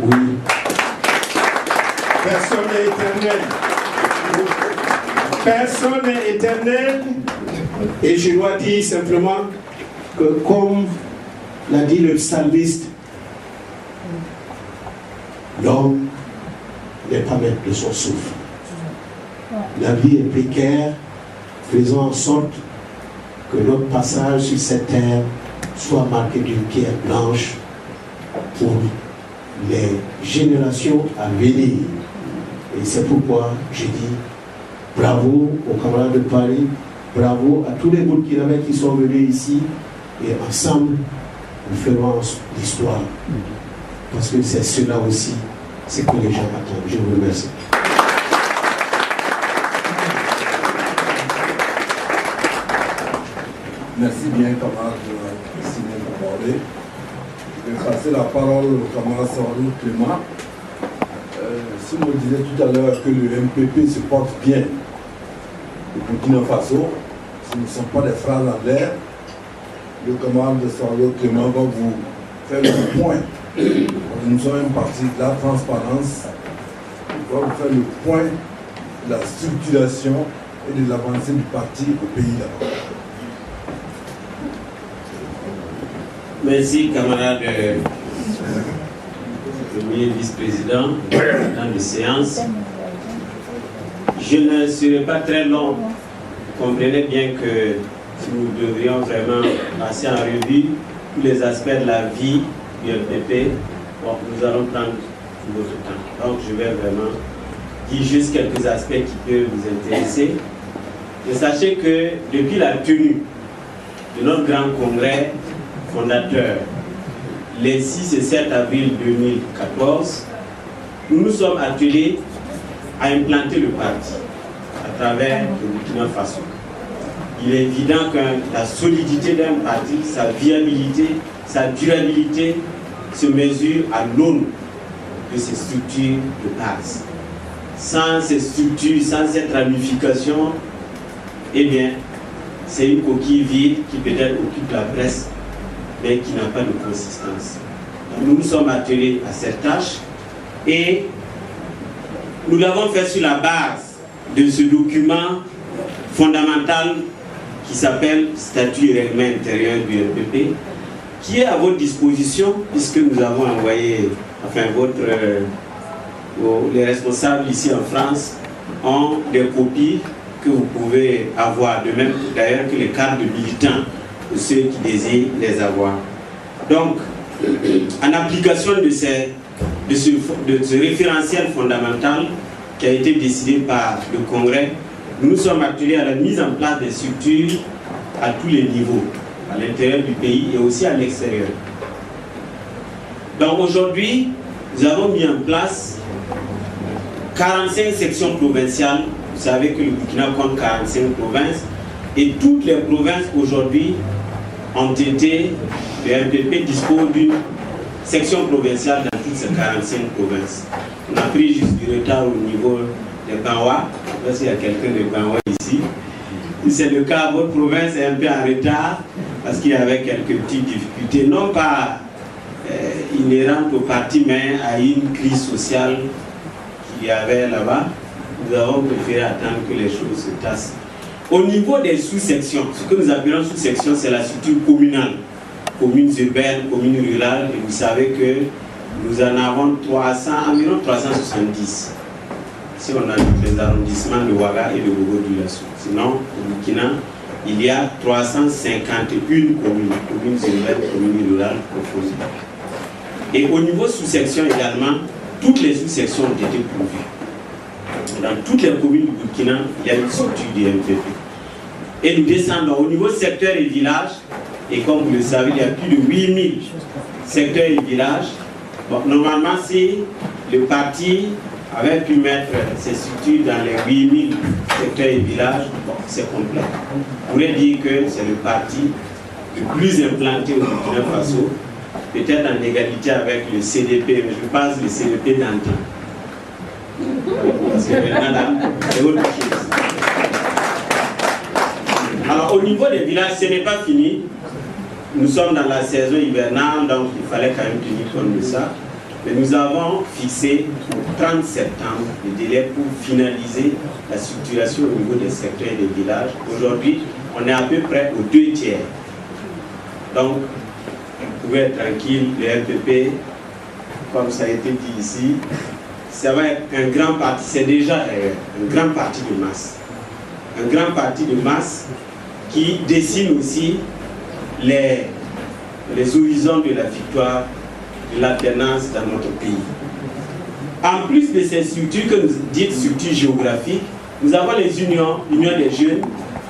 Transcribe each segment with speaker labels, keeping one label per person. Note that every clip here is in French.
Speaker 1: Oui. Personne n'est éternel. Personne n'est éternel. Et je dois dire simplement que, comme l'a dit le psalmiste, l'homme n'est pas maître de son souffle. La vie est précaire, faisons en sorte que notre passage sur cette terre soit marqué d'une pierre blanche pour les générations à venir. Et c'est pourquoi je dis bravo aux camarades de Paris, bravo à tous les Burkinabés qui sont venus ici, et ensemble, nous ferons l'histoire. Parce que c'est cela aussi, c'est que les gens attendent. Je vous remercie.
Speaker 2: Merci bien, camarade Simon Kabordé. Je vais passer la parole au camarade Sawarou Clément. Simon disait tout à l'heure que le MPP se porte bien au Burkina Faso. Ce ne sont pas des phrases en l'air. Le camarade de Sawarou Clément va vous faire le point. Nous sommes un parti de la transparence. Il va vous faire le point de la structuration et de l'avancée du parti au pays d'abord.
Speaker 3: Merci, camarade premier vice-président, président de séance. Je ne serai pas très long. Vous comprenez bien que si nous devrions vraiment passer en revue tous les aspects de la vie du MPP, bon, nous allons prendre notre temps. Donc je vais vraiment dire juste quelques aspects qui peuvent vous intéresser. Et sachez que depuis la tenue de notre grand congrès fondateur, les 6 et 7 avril 2014, nous nous sommes attelés à implanter le parti à travers le Burkina Faso. Il est évident que la solidité d'un parti, sa viabilité, sa durabilité se mesure à l'aune de ses structures de base. Sans ces structures, sans cette ramification, eh bien, c'est une coquille vide qui peut-être occupe la presse, mais qui n'a pas de consistance. Donc, nous nous sommes attelés à cette tâche et nous l'avons fait sur la base de ce document fondamental qui s'appelle Statut et règlement intérieur du MPP, qui est à votre disposition puisque nous avons envoyé, enfin les responsables ici en France ont des copies que vous pouvez avoir, de même d'ailleurs que les cartes de militants pour ceux qui désirent les avoir. Donc, en application de ce référentiel fondamental qui a été décidé par le Congrès, nous nous sommes attelés à la mise en place des structures à tous les niveaux, à l'intérieur du pays et aussi à l'extérieur. Donc aujourd'hui, nous avons mis en place 45 sections provinciales. Vous savez que le Burkina compte 45 provinces et toutes les provinces aujourd'hui ont été, le MPP dispose d'une section provinciale dans toutes ces 45 provinces. On a pris juste du retard au niveau des Banwa. Je ne sais pas s'il y a quelqu'un de Banwa ici. Si c'est le cas, votre province est un peu en retard parce qu'il y avait quelques petites difficultés, non pas inhérentes au parti, mais à une crise sociale qu'il y avait là-bas. Nous avons préféré attendre que les choses se tassent. Au niveau des sous-sections, ce que nous appelons sous-sections, c'est la structure communale. Communes urbaines, communes rurales, et vous savez que nous en avons environ 370. Si on ajoute les arrondissements de Ouaga et de Bobo-Dioulasso. Sinon, au Burkina, il y a 351 communes urbaines, communes rurales proposées. Et au niveau sous-section également, toutes les sous-sections ont été pourvues. Dans toutes les communes du Burkina, il y a une structure du MPP. Et nous descendons au niveau secteur et village, et comme vous le savez, il y a plus de 8000 secteurs et villages. Bon, normalement, si le parti avait pu mettre ses structures dans les 8000 secteurs et villages, bon, c'est complet. On pourrait dire que c'est le parti le plus implanté au Burkina Faso, peut-être en égalité avec le CDP, mais je pense le CDP d'antan. Parce que maintenant, là, c'est autre chose. Alors, au niveau des villages, ce n'est pas fini. Nous sommes dans la saison hivernale, donc il fallait quand même tenir compte de ça. Mais nous avons fixé au 30 septembre le délai pour finaliser la structuration au niveau des secteurs et des villages. Aujourd'hui, on est à peu près aux 2/3. Donc, vous pouvez être tranquille, le RPP, comme ça a été dit ici, ça va être un grand parti, c'est déjà un grand parti de masse. Un grand parti de masse qui dessine aussi les horizons de la victoire, de l'alternance dans notre pays. En plus de ces structures que nous dites structures géographiques, nous avons les unions, l'union des jeunes,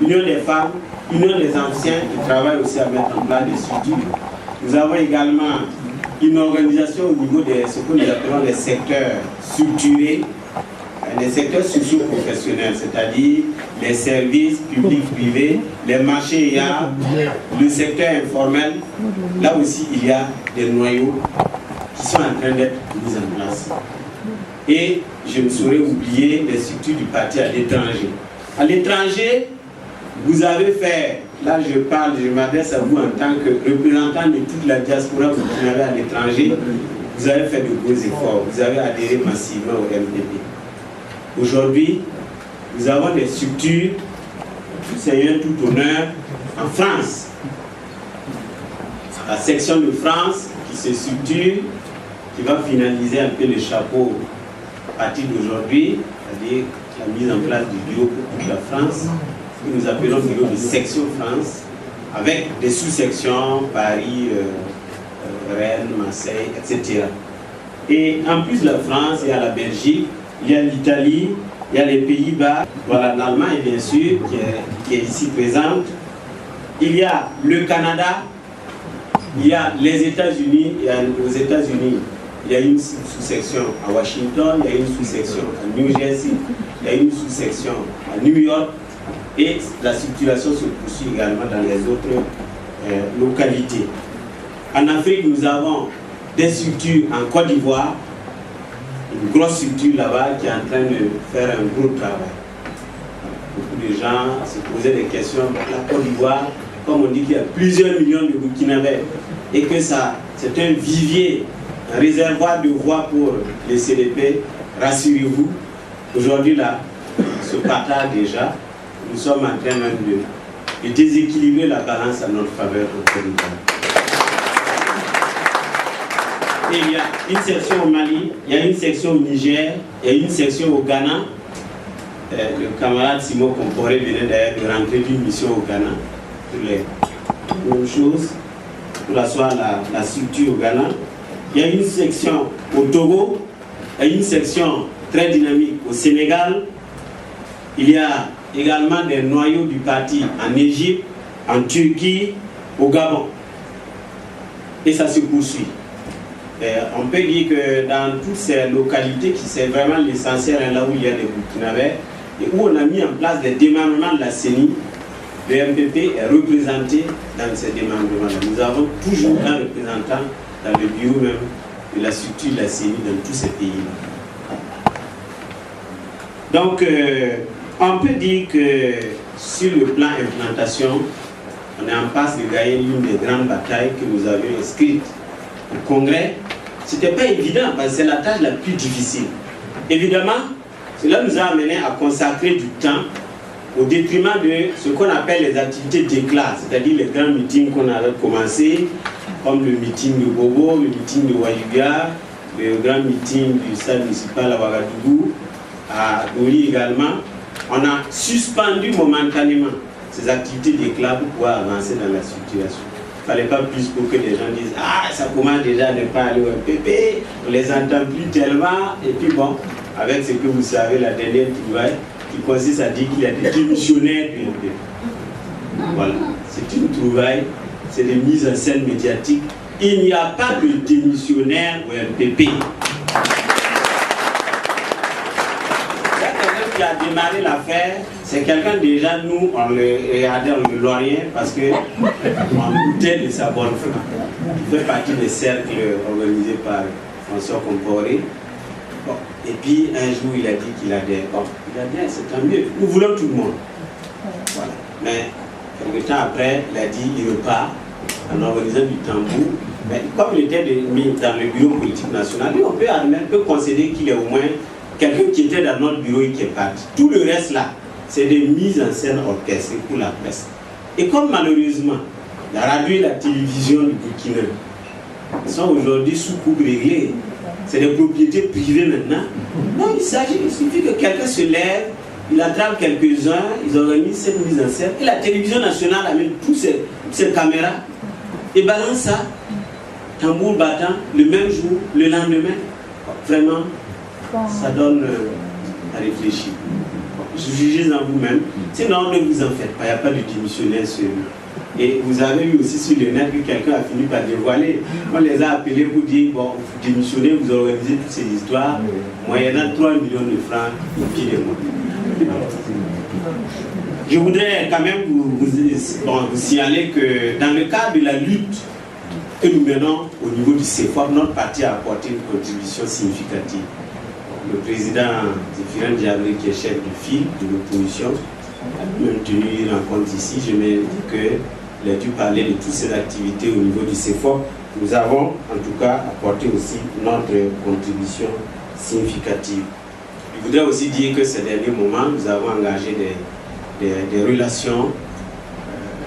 Speaker 3: l'union des femmes, l'union des anciens qui travaillent aussi à mettre en place des structures. Nous avons également une organisation au niveau de ce que nous appelons les secteurs structurés, les secteurs socio-professionnels, c'est-à-dire les services publics privés, les marchés IA, le secteur informel. Là aussi, il y a des noyaux qui sont en train d'être mis en place. Et je ne saurais oublier les structures du parti à l'étranger. À l'étranger, vous avez fait, là je m'adresse à vous en tant que représentant de toute la diaspora que vous avez à l'étranger, vous avez fait de gros efforts, vous avez adhéré massivement au MPP. Aujourd'hui, nous avons des structures, c'est un tout honneur, en France. La section de France qui se structure, qui va finaliser un peu le chapeau à partir d'aujourd'hui, c'est-à-dire la mise en place du bureau pour toute la France, que nous appelons bureau de section France, avec des sous-sections, Paris, Rennes, Marseille, etc. Et en plus de la France, il y a la Belgique, il y a l'Italie, il y a les Pays-Bas, voilà l'Allemagne bien sûr qui est ici présente. Il y a le Canada, il y a les États-Unis, aux États-Unis, il y a une sous-section à Washington, il y a une sous-section à New Jersey, il y a une sous-section à New York, et la circulation se poursuit également dans les autres localités. En Afrique, nous avons des structures en Côte d'Ivoire, une grosse structure là-bas qui est en train de faire un gros travail. Beaucoup de gens se posaient des questions. La Côte d'Ivoire, comme on dit qu'il y a plusieurs millions de Burkinabés et que ça, c'est un vivier, un réservoir de voix pour les CDP, rassurez-vous, aujourd'hui là, ce partage déjà, nous sommes en train même de déséquilibrer la balance à notre faveur au Côte d'Ivoire. Et il y a une section au Mali, il y a une section au Niger, il y a une section au Ghana. Le camarade Simon Comporé venait d'ailleurs de rentrer d'une mission au Ghana pour les mêmes choses, pour asseoir la structure au Ghana. Il y a une section au Togo, il y a une section très dynamique au Sénégal. Il y a également des noyaux du parti en Égypte, en Turquie, au Gabon. Et ça se poursuit. On peut dire que dans toutes ces localités, qui c'est vraiment l'essentiel, là où il y a des Burkinabés, et où on a mis en place des démembrements de la CENI, le MPP est représenté dans ces démembrements-là. Nous avons toujours un représentant dans le bureau même de la structure de la CENI dans tous ces pays-là. Donc, on peut dire que sur le plan implantation, on est en passe de gagner l'une des grandes batailles que nous avions inscrites au Congrès. Ce n'était pas évident parce que c'est la tâche la plus difficile. Évidemment, cela nous a amené à consacrer du temps au détriment de ce qu'on appelle les activités d'éclat, c'est-à-dire les grands meetings qu'on avait commencé, comme le meeting de Bobo, le meeting de Wajibia, le grand meeting du stade municipal à Ouagadougou, à Doli également. On a suspendu momentanément ces activités d'éclat pour pouvoir avancer dans la structuration. Il ne fallait pas plus pour que les gens disent « Ah, ça commence déjà à ne pas aller au MPP, on les entend plus tellement. » Et puis bon, avec ce que vous savez, la dernière trouvaille, qui consiste à dire qu'il y a des démissionnaires du MPP. Voilà, c'est une trouvaille, c'est des mises en scène médiatiques. Il n'y a pas de démissionnaire au MPP. Qui a démarré l'affaire, c'est quelqu'un déjà, nous, on le regardait, on le gloriait parce qu'on doutait de sa bonne foi. Il fait partie des cercles organisés par François Comporé. Bon. Et puis un jour, il a dit qu'il adhère. Bon, il adhère, c'est tant mieux. Nous voulons tout le monde. Voilà. Mais quelque temps après, il a dit qu'il repart en organisant du tambour Mais comme il était mis dans le bureau politique national, on peut admettre, peut considérer qu'il est au moins quelqu'un qui était dans notre bureau et qui est parti. Tout le reste là, c'est des mises en scène orchestrées pour la presse. Et comme malheureusement, la radio et la télévision du Burkina sont aujourd'hui sous coupe réglée, c'est des propriétés privées maintenant. Non, il suffit que quelqu'un se lève, il attrape quelques-uns, ils organisent cette mise en scène, et la télévision nationale amène toutes ces caméras et balance ça, tambour battant, le même jour, le lendemain. Vraiment, ça donne à réfléchir. Jugez en vous-même. Sinon, ne vous en faites pas, il n'y a pas de démissionnaire sur eux. Et vous avez vu aussi sur le net que quelqu'un a fini par dévoiler. On les a appelés pour dire, bon, vous démissionnez, vous organisez toutes ces histoires, moyennant 3 millions de francs, et puis les mots. Je voudrais quand même vous signaler que dans le cadre de la lutte que nous menons au niveau du CEFOP, notre parti a apporté une contribution significative. Le président Zéphirin Diablé, qui est chef du fil de l'opposition, a même tenu une rencontre ici. Je me dis qu'il a dû parler de toutes ces activités au niveau du CEFOP. Nous avons en tout cas apporté aussi notre contribution significative. Je voudrais aussi dire que ces derniers moments, nous avons engagé des relations,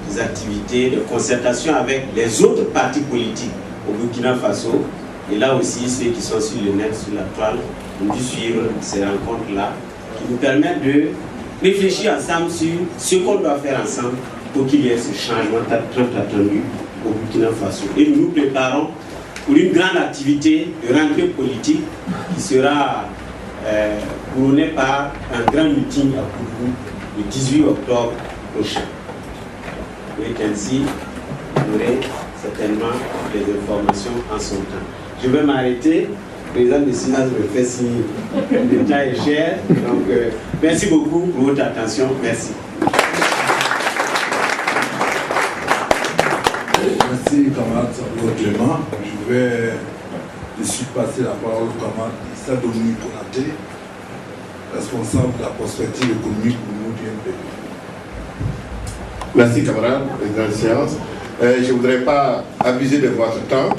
Speaker 3: des activités, de concertation avec les autres partis politiques au Burkina Faso. Et là aussi, ceux qui sont sur le net, sur la toile, ont dû suivre ces rencontres-là, qui nous permettent de réfléchir ensemble sur ce qu'on doit faire ensemble pour qu'il y ait ce changement tant attendu au Burkina Faso. Et nous nous préparons pour une grande activité de rentrée politique qui sera couronnée par un grand meeting à Kourou le 18 octobre prochain. Et ainsi, vous aurez certainement les informations en son temps. Je vais m'arrêter. Le président de Sinas me fait signe. Le temps est cher. Donc, merci beaucoup pour votre attention. Merci.
Speaker 2: Merci, camarade Sabo Clément. Je vais de suite passer la parole au camarade Issa Dominique Konaté, responsable de la prospective économique pour nous du MPP.
Speaker 4: Merci, camarade, président de séance. Je ne voudrais pas abuser de votre temps.